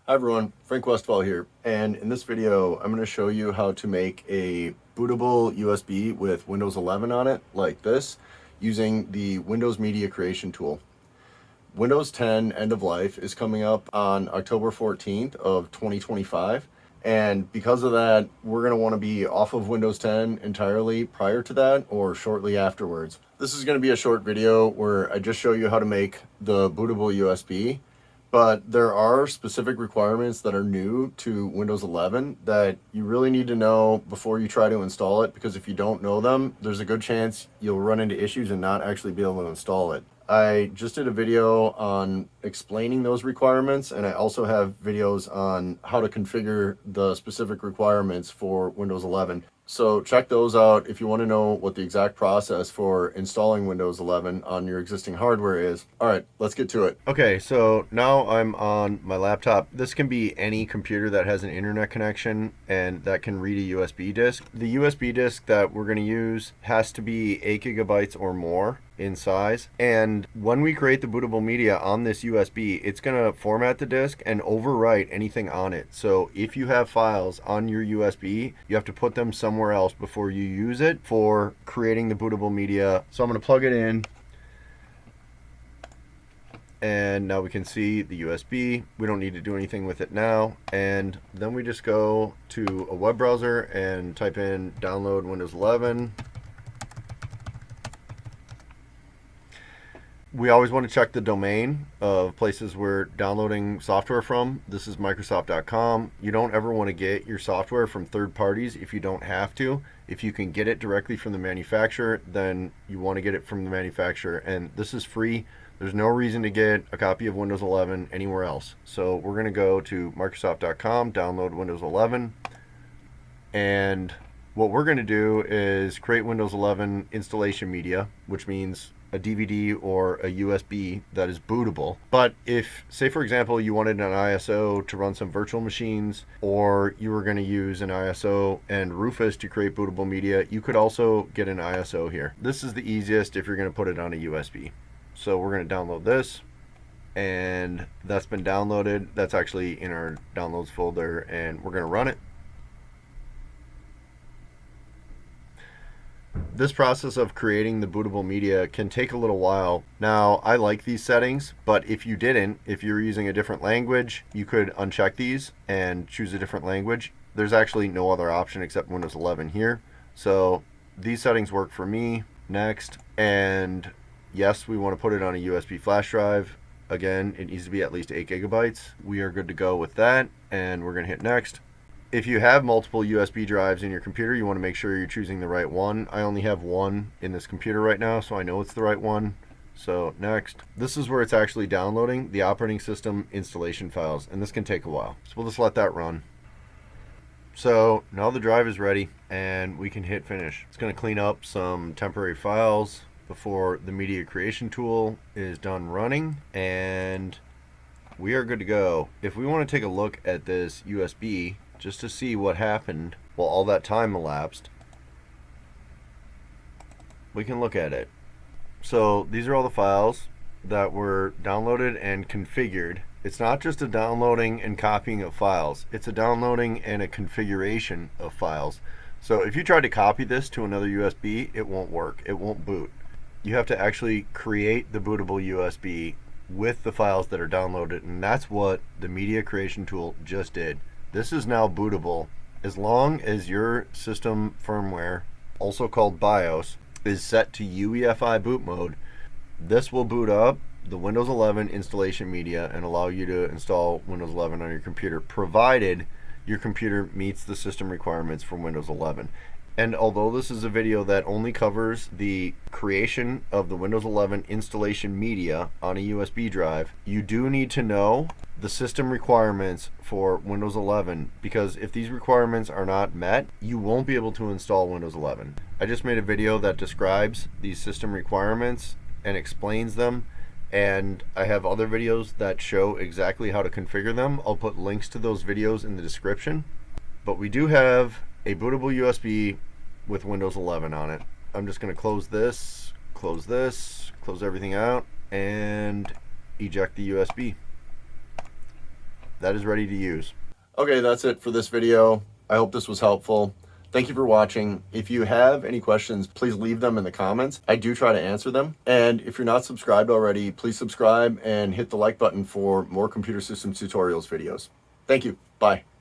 Hi everyone, Frank Westphal here, and in this video I'm going to show you how to make a bootable USB with Windows 11 on it, like this, using the Windows Media Creation tool. Windows 10 end of life is coming up on October 14th of 2025, and because of that we're going to want to be off of Windows 10 entirely prior to that or shortly afterwards. This is going to be a short video where I just show you how to make the bootable USB. But there are specific requirements that are new to Windows 11 that you really need to know before you try to install it, because if you don't know them, there's a good chance you'll run into issues and not actually be able to install it. I just did a video on explaining those requirements, and I also have videos on how to configure the specific requirements for Windows 11. So check those out if you want to know what the exact process for installing Windows 11 on your existing hardware is. All right, let's get to it. Okay, so now I'm on my laptop. This can be any computer that has an internet connection and that can read a USB disk. The USB disk that we're going to use has to be 8 gigabytes or more in size, and when we create the bootable media on this USB, it's going to format the disk and overwrite anything on it. So if you have files on your USB, you have to put them somewhere else before you use it for creating the bootable media. So I'm going to plug it in, and now we can see the USB. We don't need to do anything with it now, and then we just go to a web browser and type in download Windows 11. We always want to check the domain of places we're downloading software from. This is Microsoft.com. You don't ever want to get your software from third parties if you don't have to. If you can get it directly from the manufacturer, then you want to get it from the manufacturer. And this is free. There's no reason to get a copy of Windows 11 anywhere else. So we're going to go to Microsoft.com, download Windows 11. And what we're going to do is create Windows 11 installation media, which means a DVD or a USB that is bootable. But if, say for example, you wanted an ISO to run some virtual machines, or you were going to use an ISO and Rufus to create bootable media, you could also get an ISO here. This is the easiest if you're going to put it on a USB. So we're going to download this, and that's been downloaded. That's actually in our downloads folder, and we're going to run it. This process of creating the bootable media can take a little while. Now, I like these settings, but if you didn't, if you're using a different language, you could uncheck these and choose a different language. There's actually no other option except Windows 11 here. So these settings work for me. Next, and yes, we want to put it on a USB flash drive. Again, it needs to be at least 8 gigabytes. We are good to go with that, and we're going to hit next. If you have multiple USB drives in your computer, you want to make sure you're choosing the right one. I only have one in this computer right now, so I know it's the right one. So next, this is where it's actually downloading the operating system installation files, and this can take a while. So we'll just let that run. So now the drive is ready, and we can hit finish. It's going to clean up some temporary files before the media creation tool is done running, and we are good to go. If we want to take a look at this USB, just to see what happened while all that time elapsed, we can look at it. So these are all the files that were downloaded and configured. It's not just a downloading and copying of files, it's a downloading and a configuration of files. So if you try to copy this to another USB, it won't work, it won't boot. You have to actually create the bootable USB with the files that are downloaded, and that's what the media creation tool just did. This is now bootable as long as your system firmware, also called BIOS, is set to UEFI boot mode. This will boot up the Windows 11 installation media and allow you to install Windows 11 on your computer, provided your computer meets the system requirements for Windows 11. And although this is a video that only covers the creation of the Windows 11 installation media on a USB drive, you do need to know the system requirements for Windows 11, because if these requirements are not met, you won't be able to install Windows 11. I just made a video that describes these system requirements and explains them, and I have other videos that show exactly how to configure them. I'll put links to those videos in the description. But we do have a bootable USB with Windows 11 on it. I'm just going to close this, close everything out, and eject the USB. that is ready to use. Okay, that's it for this video. I hope this was helpful. Thank you for watching. If you have any questions, please leave them in the comments. I do try to answer them. And if you're not subscribed already, please subscribe and hit the like button for more computer systems tutorials videos. Thank you. Bye.